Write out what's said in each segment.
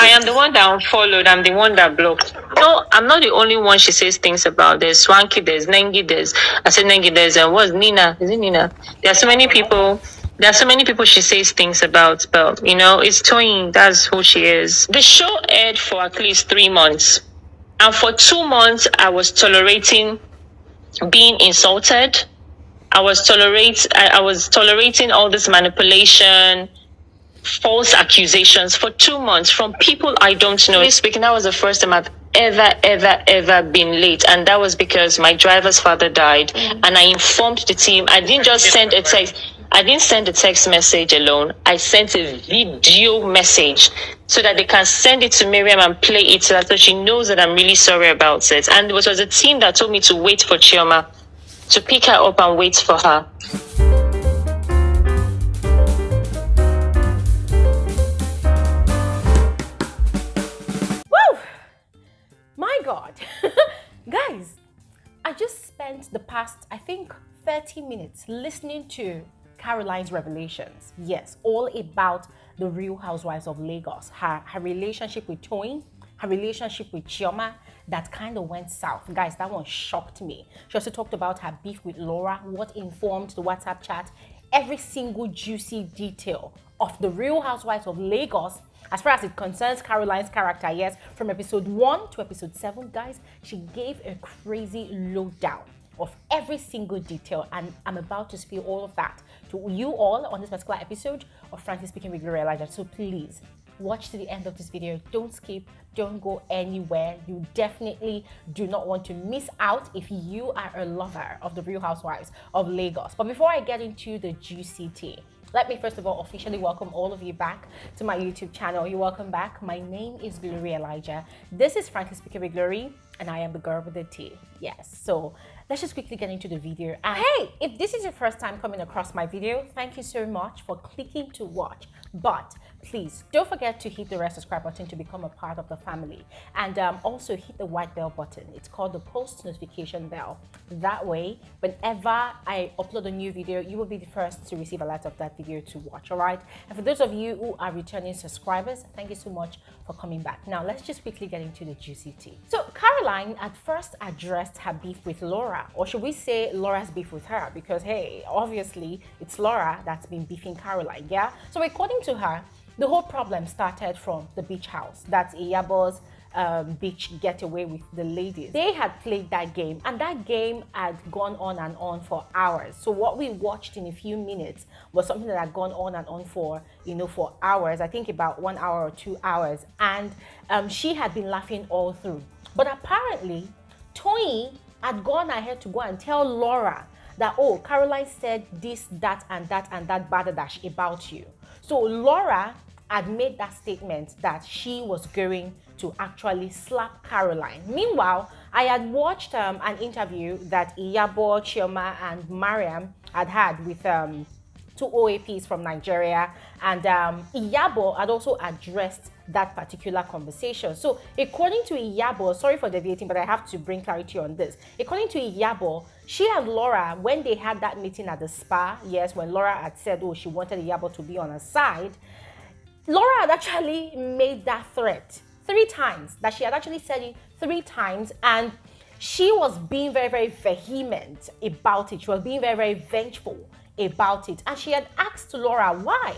I am the one that unfollowed. I'm the one that blocked. No, I'm not the only one she says things about. There's Swanky, there's Nengi, I said Nengi, there's what's Nina? Is it Nina? There are so many people. There are so many people she says things about, but it's Toyin. That's who she is. The show aired for at least 3 months, and for 2 months, I was tolerating being insulted. I was tolerating all this manipulation, false accusations for 2 months from people I don't know. Speaking, that was the first time I've ever been late, and that was because my driver's father died, and I informed the team. I didn't just send a text. I didn't send a text message alone. I sent a video message so that they can send it to Mariam and play it so that she knows that I'm really sorry about it. And it was a team that told me to wait for Chioma, to pick her up and wait for her. Woo! My God. Guys, I just spent the past, I think, 30 minutes listening to Caroline's revelations. Yes, all about the Real Housewives of Lagos. Her relationship with Toyin, her relationship with Chioma, that kind of went south. Guys, that one shocked me. She also talked about her beef with Laura, what informed the WhatsApp chat, every single juicy detail of the Real Housewives of Lagos as far as it concerns Caroline's character. Yes, from episode 1 to episode 7, guys, she gave a crazy lowdown of every single detail, and I'm about to spill all of that to you all on this particular episode of Frankly Speaking with Real Elijah. So please watch to the end of this video. Don't skip, don't go anywhere. You definitely do not want to miss out if you are a lover of the Real Housewives of Lagos. But before I get into the juicy tea, let me first of all officially welcome all of you back to my YouTube channel. You're welcome back. My name is Glory Elijah. This is Frankly Speaking with Glory, and I am the girl with the tea. Yes, so let's just quickly get into the video. And hey, if this is your first time coming across my video, thank you so much for clicking to watch. But please don't forget to hit the red subscribe button to become a part of the family, and also hit the white bell button. It's called the post notification bell. That way, whenever I upload a new video, you will be the first to receive alert of that video to watch. All right, and for those of you who are returning subscribers, thank you so much for coming back. Now let's just quickly get into the juicy tea. So Caroline at first addressed her beef with Laura, or should we say Laura's beef with her, because hey, obviously it's Laura that's been beefing Caroline. Yeah, so according to her, the whole problem started from the beach house. That's Iyabo's beach getaway with the ladies. They had played that game, and that game had gone on and on for hours. So what we watched in a few minutes was something that had gone on and on for, for hours. I think about 1 hour or 2 hours. And she had been laughing all through. But apparently, Toyin had gone ahead to go and tell Laura that, oh, Caroline said this, that, and that bad about you. So Laura had made that statement that she was going to actually slap Caroline. Meanwhile, I had watched an interview that Iyabo, Chioma, and Mariam had with two OAPs from Nigeria, and Iyabo had also addressed that particular conversation. So according to Iyabo, sorry for deviating, but I have to bring clarity on this. According to Iyabo, she and Laura, when they had that meeting at the spa, yes, when Laura had said, oh, she wanted Iyabo to be on her side, Laura had actually made that threat 3 times, that she had actually said it 3 times, and she was being very vehement about it. She was being very vengeful about it, and she had asked Laura why.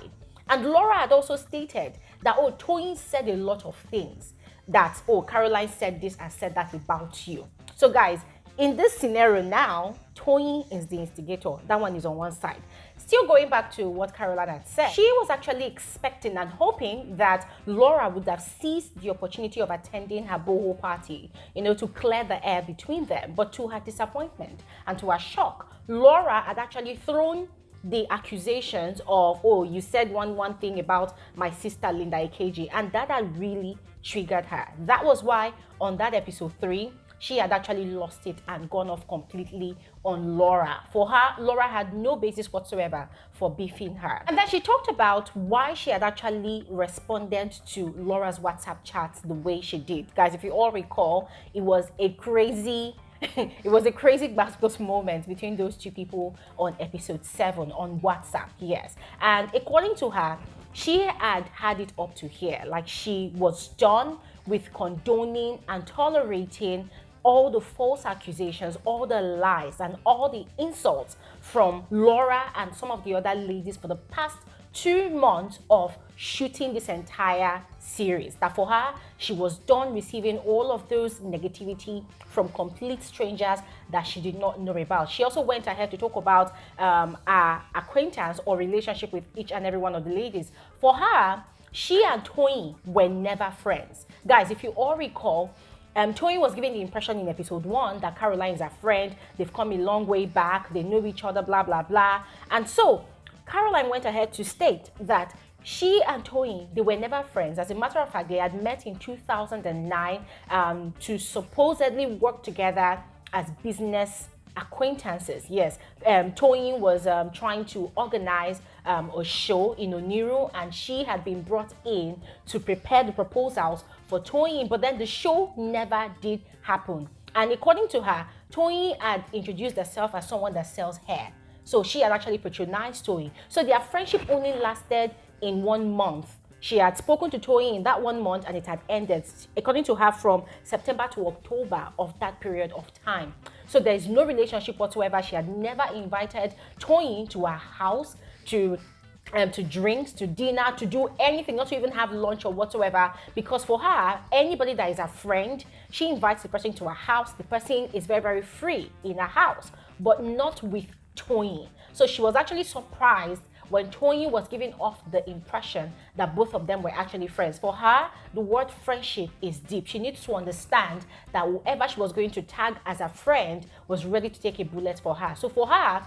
And Laura had also stated that, oh, Toyin said a lot of things, that, oh, Caroline said this and said that about you. So guys, in this scenario now, Toyin is the instigator. That one is on one side. Still going back to what Caroline had said, she was actually expecting and hoping that Laura would have seized the opportunity of attending her boho party, to clear the air between them. But to her disappointment and to her shock, Laura had actually thrown the accusations of, oh, you said one thing about my sister Linda Ikeji, and that had really triggered her. That was why on that episode 3, she had actually lost it and gone off completely on Laura. For her, Laura had no basis whatsoever for beefing her. And then she talked about why she had actually responded to Laura's WhatsApp chat the way she did. Guys, if you all recall, it was a crazy bastos moment between those two people on episode 7 on WhatsApp. Yes, and according to her, she had it up to here. Like, she was done with condoning and tolerating all the false accusations, all the lies, and all the insults from Laura and some of the other ladies for the past 2 months of shooting this entire series. That for her, she was done receiving all of those negativity from complete strangers that she did not know about. She also went ahead to talk about her acquaintance or relationship with each and every one of the ladies. For her, she and Toyin were never friends. Guys, if you all recall, Toyin was given the impression in episode 1 that Caroline is a friend. They've come a long way back. They know each other, blah, blah, blah. And so Caroline went ahead to state that she and Toyin, they were never friends. As a matter of fact, they had met in 2009 to supposedly work together as business acquaintances. Yes, Toyin was trying to organize a show in Oniru, and she had been brought in to prepare the proposals for Toyin, but then the show never did happen. And according to her, Toyin had introduced herself as someone that sells hair. So she had actually patronized Toyin. So their friendship only lasted in 1 month. She had spoken to Toyin in that 1 month and it had ended, according to her, from September to October of that period of time. So there is no relationship whatsoever. She had never invited Toyin to her house to drinks, to dinner, to do anything, not to even have lunch or whatsoever, because for her, anybody that is a friend, she invites the person to her house. The person is very, very free in her house, but not with Toyin. So she was actually surprised when Toyin was giving off the impression that both of them were actually friends. For her, the word friendship is deep. She needs to understand that whoever she was going to tag as a friend was ready to take a bullet for her. So for her,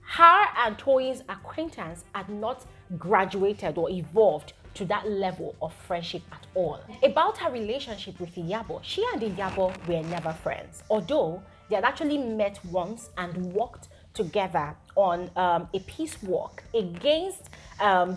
her and Toyin's acquaintance had not graduated or evolved to that level of friendship at all. About her relationship with Iyabo, she and Iyabo were never friends, although they had actually met once and worked together on a peace walk against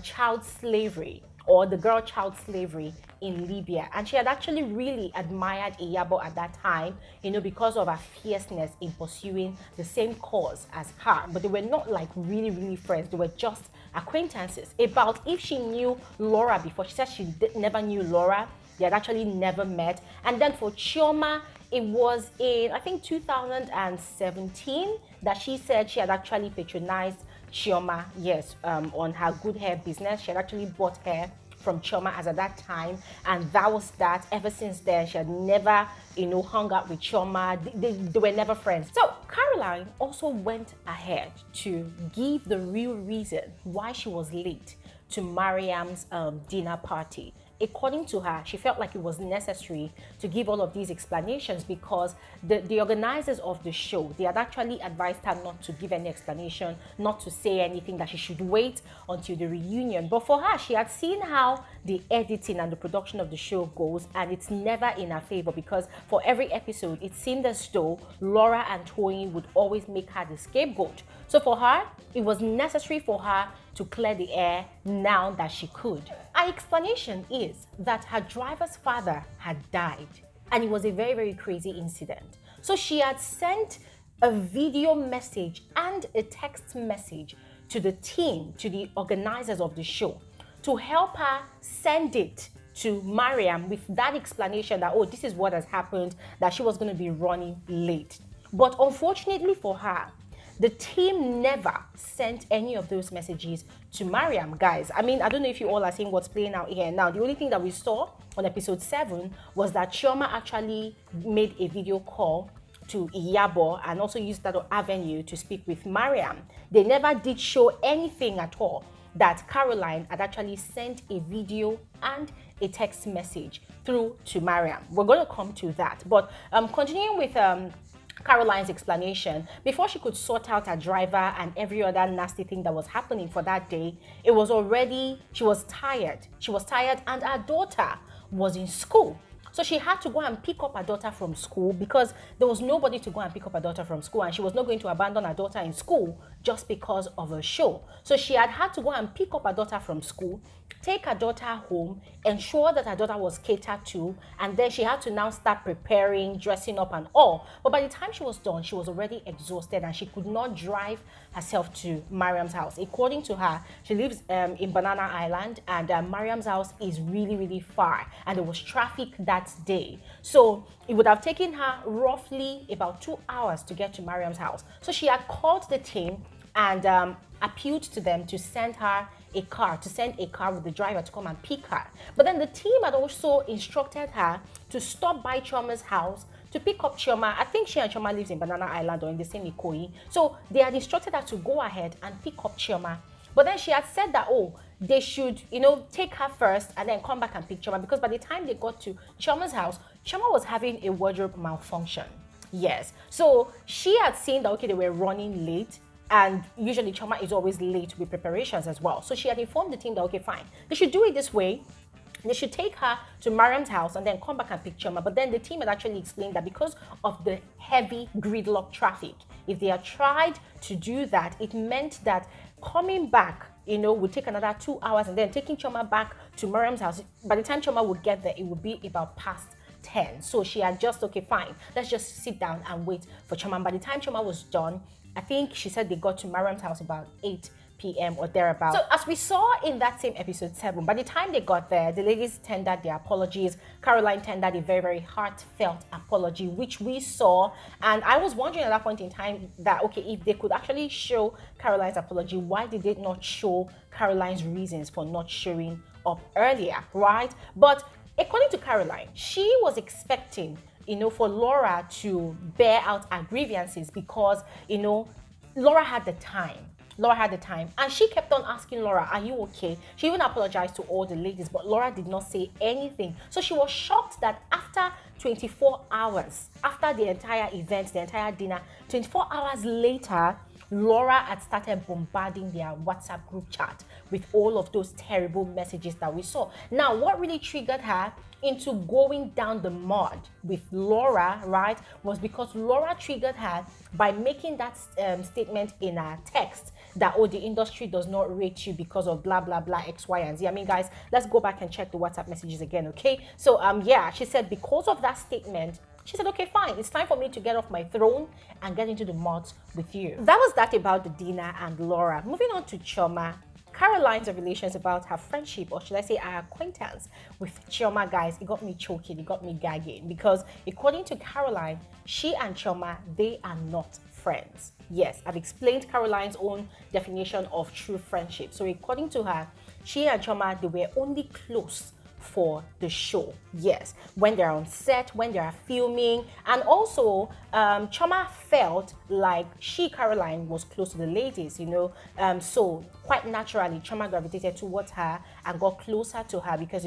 child slavery, or the girl child slavery in Libya. And she had actually really admired Iyabo at that time, because of her fierceness in pursuing the same cause as her. But they were not like really, really friends. They were just acquaintances. About if she knew Laura before, she said she never knew Laura. They had actually never met. And then for Chioma, it was in, I think, 2017 that she said she had actually patronized Chioma, yes, on her good hair business. She had actually bought hair from Chioma as at that time, and that was that. Ever since then, she had never, hung out with Chioma. They were never friends. So Caroline also went ahead to give the real reason why she was late to Mariam's dinner party. According to her, she felt like it was necessary to give all of these explanations because the organizers of the show, they had actually advised her not to give any explanation, not to say anything, that she should wait until the reunion. But for her, she had seen how the editing and the production of the show goes, and it's never in her favor because for every episode, it seemed as though Laura and Toyin would always make her the scapegoat. So for her, it was necessary for her to clear the air now that she could. Her explanation is that her driver's father had died, and it was a very, very crazy incident. So she had sent a video message and a text message to the team, to the organizers of the show, to help her send it to Mariam with that explanation that, oh, this is what has happened, that she was going to be running late. But unfortunately for her, the team never sent any of those messages to Mariam, guys. I mean, I don't know if you all are seeing what's playing out here now. The only thing that we saw on episode 7 was that Chioma actually made a video call to Iyabo and also used that avenue to speak with Mariam. They never did show anything at all that Caroline had actually sent a video and a text message through to Mariam. We're going to come to that. But continuing with Caroline's explanation, before she could sort out her driver and every other nasty thing that was happening for that day, it was already, she was tired. She was tired and her daughter was in school. So she had to go and pick up her daughter from school because there was nobody to go and pick up her daughter from school, and she was not going to abandon her daughter in school just because of a show. So she had to go and pick up her daughter from school, take her daughter home, ensure that her daughter was catered to, and then she had to now start preparing, dressing up and all. But by the time she was done, she was already exhausted and she could not drive herself to Mariam's house. According to her, she lives in Banana Island, and Mariam's house is really, really far, and there was traffic that day. So it would have taken her roughly about 2 hours to get to Mariam's house. So she had called the team and appealed to them to send her a car, with the driver to come and pick her. But then the team had also instructed her to stop by Chioma's house to pick up Chioma. I think she and Chioma lives in Banana Island or in the same Ikoji. So they had instructed her to go ahead and pick up Chioma. But then she had said that, oh, they should, take her first and then come back and pick Chioma, because by the time they got to Chioma's house, Chioma was having a wardrobe malfunction. Yes. So she had seen that, okay, they were running late. And usually Chioma is always late with preparations as well. So she had informed the team that, okay, fine, they should do it this way. They should take her to Mariam's house and then come back and pick Chioma. But then the team had actually explained that because of the heavy gridlock traffic, if they had tried to do that, it meant that coming back, would take another 2 hours, and then taking Chioma back to Mariam's house, by the time Chioma would get there, it would be about past 10. So she had just, okay, fine, let's just sit down and wait for Chioma. And by the time Chioma was done, I think she said they got to Mariam's house about 8 p.m. or thereabouts. So as we saw in that same episode 7, by the time they got there, the ladies tendered their apologies. Caroline tendered a very, very heartfelt apology, which we saw. And I was wondering at that point in time that, okay, if they could actually show Caroline's apology, why did they not show Caroline's reasons for not showing up earlier, right? But according to Caroline, she was expecting for Laura to bear out her grievances because, Laura had the time. And she kept on asking Laura, are you okay? She even apologized to all the ladies, but Laura did not say anything. So she was shocked that after 24 hours, after the entire event, the entire dinner, 24 hours later, Laura had started bombarding their WhatsApp group chat with all of those terrible messages that we saw. Now, what really triggered her into going down the mud with Laura, right, was because Laura triggered her by making that statement in her text that, oh, the industry does not rate you because of blah, blah, blah, X, Y, and Z. I mean, guys, let's go back and check the WhatsApp messages again, okay? So, yeah, she said because of that statement, she said, okay, fine, it's time for me to get off my throne and get into the mud with you. That was that about the dinner and Laura. Moving on to Chioma. Caroline's revelations about her friendship, or should I say her acquaintance with Chioma, guys, it got me choking, it got me gagging, because according to Caroline, she and Chioma, they are not friends. Yes, I've explained Caroline's own definition of true friendship. So according to her, she and Chioma, they were only close for the show. Yes, when they're on set, when they are filming, and also Chioma felt like Caroline was close to the ladies, so quite naturally Chioma gravitated towards her and got closer to her, because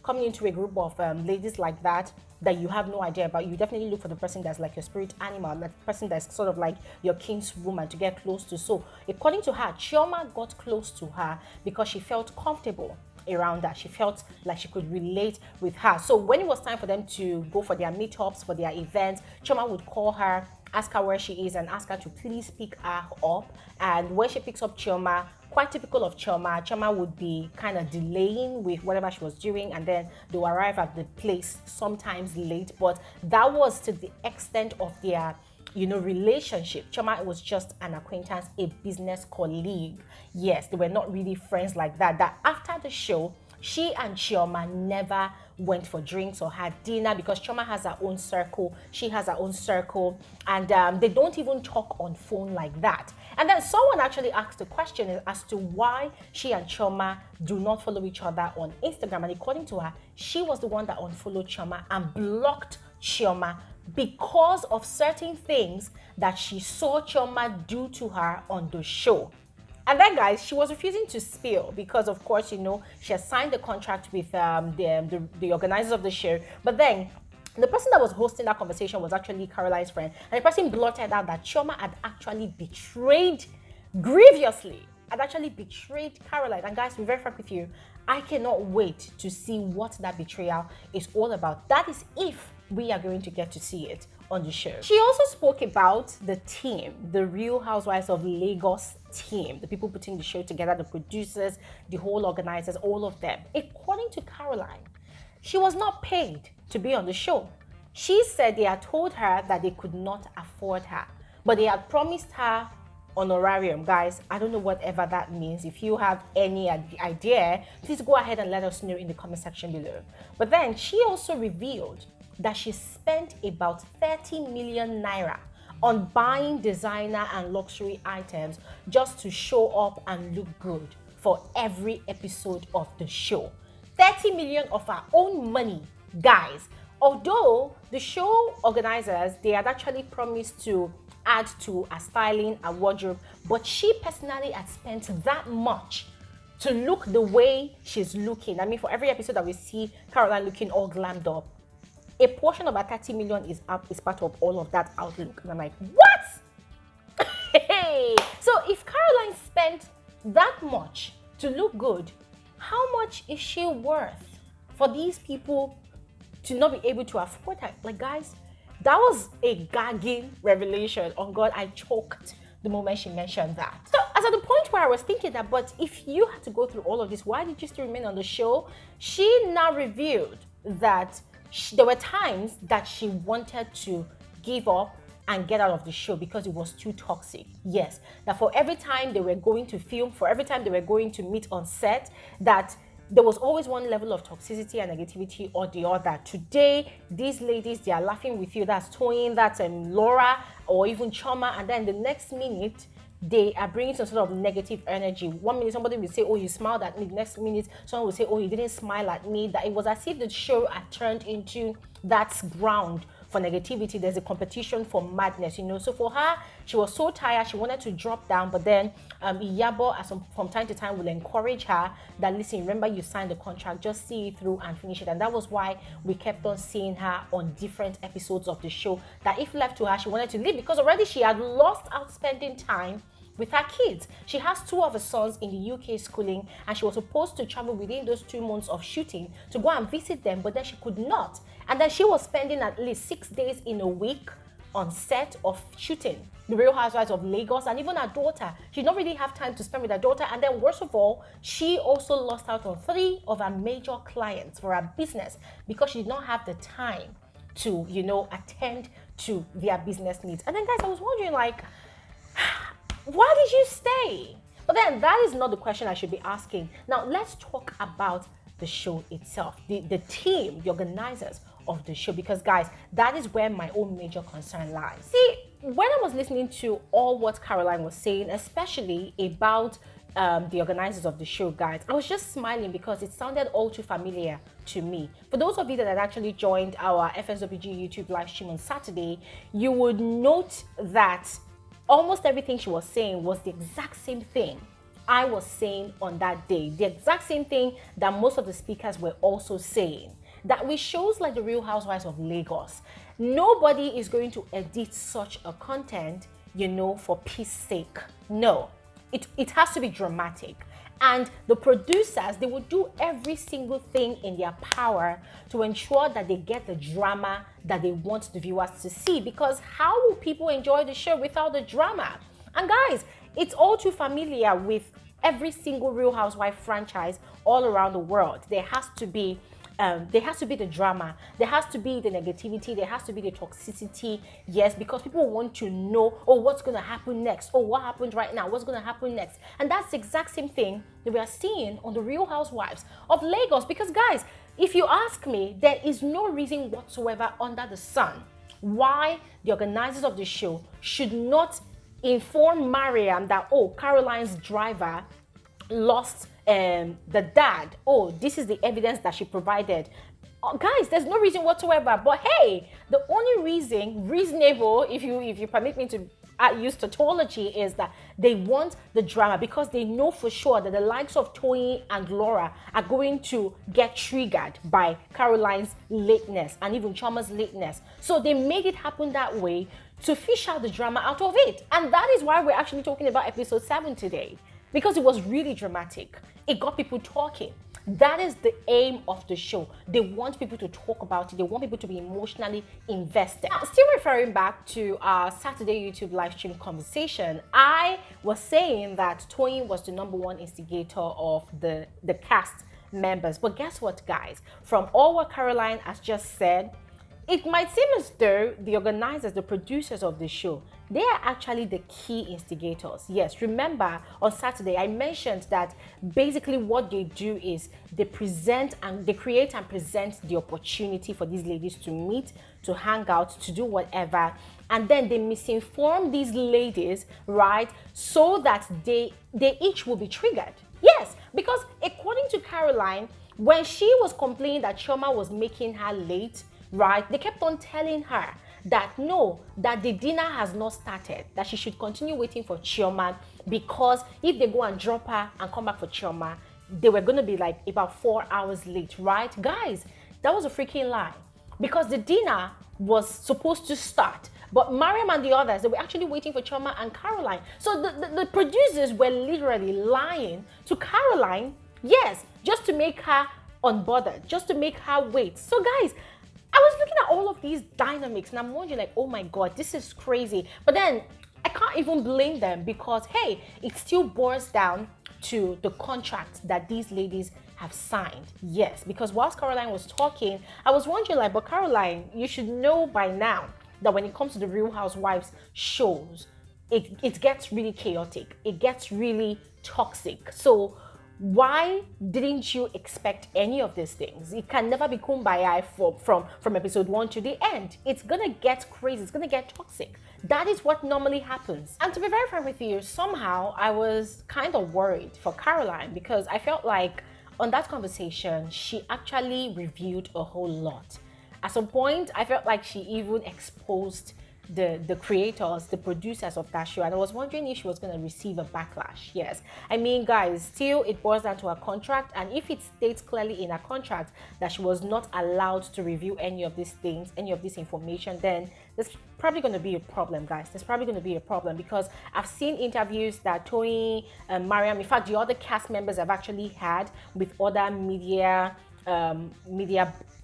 coming into a group of ladies like that you have no idea about, you definitely look for the person that's like your spirit animal, that person that's sort of like your kinswoman to get close to. So according to her, Chioma got close to her because she felt comfortable around her. She felt like she could relate with her. So when it was time for them to go for their meetups, for their events, Chioma would call her, ask her where she is, and ask her to please pick her up. And when she picks up Chioma, quite typical of Chioma, Chioma would be kind of delaying with whatever she was doing, and then they will arrive at the place sometimes late. But that was to the extent of their relationship. Chioma was just an acquaintance, a business colleague. Yes, they were not really friends like that. That after the show, she and Chioma never went for drinks or had dinner, because Chioma has her own circle, she has her own circle, and they don't even talk on phone like that. And then someone actually asked the question as to why she and Chioma do not follow each other on Instagram. And according to her, she was the one that unfollowed Chioma and blocked Chioma because of certain things that she saw Chioma do to her on the show. And then, guys, she was refusing to spill because, of course, she had signed the contract with the organizers of the show. But then the person that was hosting that conversation was actually Caroline's friend. And the person blurted out that Chioma had actually betrayed grievously. Had actually betrayed Caroline. And guys, to be very frank with you, I cannot wait to see what that betrayal is all about. That is if we are going to get to see it on the show. She also spoke about the team, the Real Housewives of Lagos team, the people putting the show together, the producers, the whole organizers, all of them. According to Caroline, she was not paid to be on the show. She said they had told her that they could not afford her, but they had promised her honorarium. Guys, I don't know whatever that means. If you have any idea, please go ahead and let us know in the comment section below. But then she also revealed that she spent about 30 million naira on buying designer and luxury items just to show up and look good for every episode of the show. 30 million of her own money, guys. Although the show organizers, they had actually promised to add to a styling, a wardrobe, but she personally had spent that much to look the way she's looking. I mean, for every episode that we see Caroline looking all glammed up, a portion of her 30 million is part of all of that outlook. And I'm like, what? Hey! So if Caroline spent that much to look good, how much is she worth for these people to not be able to afford her? Like, guys, that was a gagging revelation. On God, I choked the moment she mentioned that. So as at the point where I was thinking that, but if you had to go through all of this, why did you still remain on the show? She now revealed that there were times that she wanted to give up and get out of the show because it was too toxic. Yes, that for every time they were going to film, for every time they were going to meet on set, that there was always one level of toxicity and negativity or the other. Today, these ladies, they are laughing with you. That's Toyin, that's Laura, or even Chioma. And then the next minute, they are bringing some sort of negative energy. 1 minute, somebody will say, oh, you smiled at me. The next minute, someone will say, oh, you didn't smile at me. That it was as if the show had turned into that ground for negativity. There's a competition for madness, you know. So for her, she was so tired, she wanted to drop down, but then Iyabo from time to time will encourage her that, listen, remember you signed the contract, just see it through and finish it. And that was why we kept on seeing her on different episodes of the show, that if left to her, she wanted to leave because already she had lost out spending time with her kids. She has 2 of her sons in the UK schooling, and she was supposed to travel within those 2 months of shooting to go and visit them, but then she could not. And then she was spending at least 6 days in a week on set of shooting The Real Housewives of Lagos, and even her daughter. She did not really have time to spend with her daughter. And then worst of all, she also lost out on 3 of her major clients for her business because she did not have the time to, you know, attend to their business needs. And then guys, I was wondering, like, why did you stay? But then that is not the question I should be asking. Now let's talk about the show itself, the team, the organizers of the show, because guys, that is where my own major concern lies. See, when I was listening to all what Caroline was saying, especially about the organizers of the show, guys, I was just smiling because it sounded all too familiar to me. For those of you that had actually joined our FSWG YouTube live stream on Saturday, you would note that almost everything she was saying was the exact same thing I was saying on that day. The exact same thing that most of the speakers were also saying. That with shows like The Real Housewives of Lagos, nobody is going to edit such a content, you know, for peace sake. No, it has to be dramatic. And the producers, they will do every single thing in their power to ensure that they get the drama that they want the viewers to see. Because how will people enjoy the show without the drama? And guys, it's all too familiar with every single Real Housewife franchise all around the world. There has to be the drama, there has to be the negativity, there has to be the toxicity. Yes, because people want to know, oh, what's going to happen next? Oh, what happened right now? What's going to happen next? And that's the exact same thing that we are seeing on The Real Housewives of Lagos. Because guys, if you ask me, there is no reason whatsoever under the sun why the organizers of the show should not inform Mariam that, oh, Caroline's driver lost the dad. Oh, this is the evidence that she provided. Guys, there's no reason whatsoever. But hey, the only reason reasonable, if you permit me to use tautology, is that they want the drama because they know for sure that the likes of Toyin and Laura are going to get triggered by Caroline's lateness and even Chioma's lateness. So they made it happen that way to fish out the drama out of it. And that is why we're actually talking about episode 7 today, because it was really dramatic. It got people talking. That is the aim of the show. They want people to talk about it. They want people to be emotionally invested. Now, still referring back to our Saturday YouTube live stream conversation, I was saying that Toyin was the #1 instigator of the cast members. But guess what, guys? From all what Caroline has just said, it might seem as though the organizers, the producers of the show, they are actually the key instigators. Yes, remember on Saturday, I mentioned that basically what they do is they present and they create and present the opportunity for these ladies to meet, to hang out, to do whatever. And then they misinform these ladies, right? So that they each will be triggered. Yes, because according to Caroline, when she was complaining that Chioma was making her late, right, they kept on telling her that no, that the dinner has not started, that she should continue waiting for Chioma, because if they go and drop her and come back for Chioma, they were going to be like about 4 hours late, right? Guys, that was a freaking lie, because the dinner was supposed to start, but Mariam and the others, they were actually waiting for Chioma and Caroline. So the producers were literally lying to Caroline, yes, just to make her unbothered, just to make her wait. So guys, I was looking at all of these dynamics and I'm wondering like, oh my God, this is crazy. But then I can't even blame them, because hey, it still boils down to the contract that these ladies have signed. Yes, because whilst Caroline was talking, I was wondering like, but Caroline, you should know by now that when it comes to the Real Housewives shows, it gets really chaotic. It gets really toxic. So why didn't you expect any of these things? It can never be kumbaya from episode 1 to the end. It's gonna get crazy. It's gonna get toxic. That is what normally happens. And to be very frank with you, somehow I was kind of worried for Caroline, because I felt like on that conversation, she actually revealed a whole lot. At some point, I felt like she even exposed the creators, the producers of that show, and I was wondering if she was going to receive a backlash. Yes, I mean, guys, still it boils down to her contract, and if it states clearly in her contract that she was not allowed to review any of these things, any of this information, then there's probably going to be a problem, guys. There's probably going to be a problem, because I've seen interviews that Toyin and Mariam, in fact the other cast members, have actually had with other media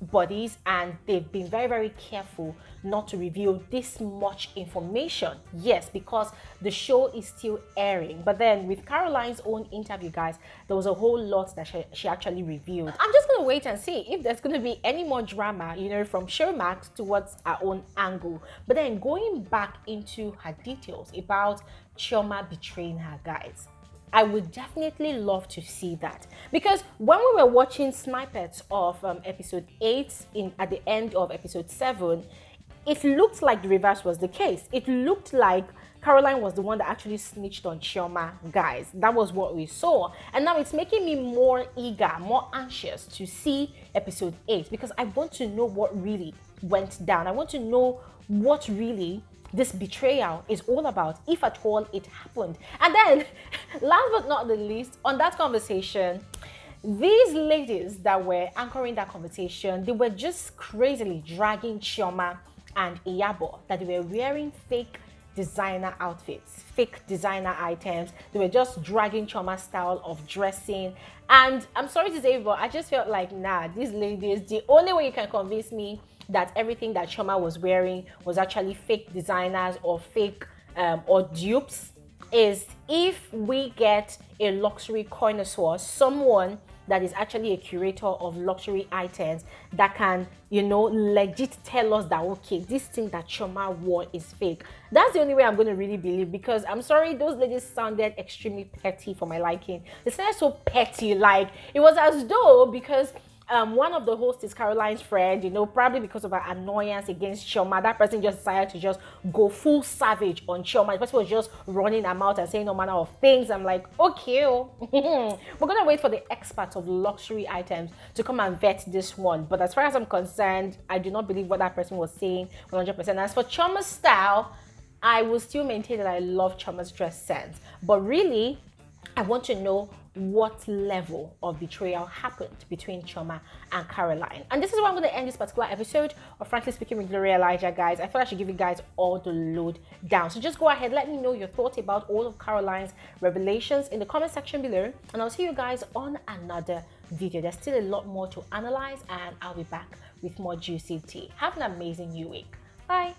bodies, and they've been very, very careful not to reveal this much information. Yes, because the show is still airing. But then with Caroline's own interview, guys, there was a whole lot that she actually revealed. I'm just gonna wait and see if there's gonna be any more drama, you know, from Showmax towards our own angle. But then going back into her details about Chioma betraying her, guys, I would definitely love to see that, because when we were watching snippets of episode 8 at the end of episode 7, it looked like the reverse was the case. It looked like Caroline was the one that actually snitched on Chioma, guys. That was what we saw. And now it's making me more eager, more anxious to see episode 8, because I want to know what really went down. I want to know what really this betrayal is all about, if at all it happened. And then last but not the least, on that conversation, these ladies that were anchoring that conversation, they were just crazily dragging Chioma and Iyabo, that they were wearing fake designer outfits, fake designer items. They were just dragging Chioma's style of dressing. And I'm sorry to say, but I just felt like, nah, these ladies, the only way you can convince me that everything that Chioma was wearing was actually fake designers or fake or dupes is if we get a luxury connoisseur, someone that is actually a curator of luxury items that can, you know, legit tell us that, okay, this thing that Chioma wore is fake. That's the only way I'm going to really believe, because I'm sorry, those ladies sounded extremely petty for my liking. They sounded so petty, like it was as though, because one of the hosts is Caroline's friend, you know, probably because of her annoyance against Chioma, that person just decided to just go full savage on Chioma. The person was just running her mouth and saying no manner of things. I'm like, okay, we're gonna wait for the experts of luxury items to come and vet this one. But as far as I'm concerned, I do not believe what that person was saying 100%. As for Chioma's style, I will still maintain that I love Chioma's dress sense. But really, I want to know what level of betrayal happened between Chioma and Caroline. And this is where I'm going to end this particular episode of Frankly Speaking with Gloria Elijah, guys. I thought I should give you guys all the load down. So just go ahead, let me know your thoughts about all of Caroline's revelations in the comment section below. And I'll see you guys on another video. There's still a lot more to analyze, and I'll be back with more juicy tea. Have an amazing new week. Bye.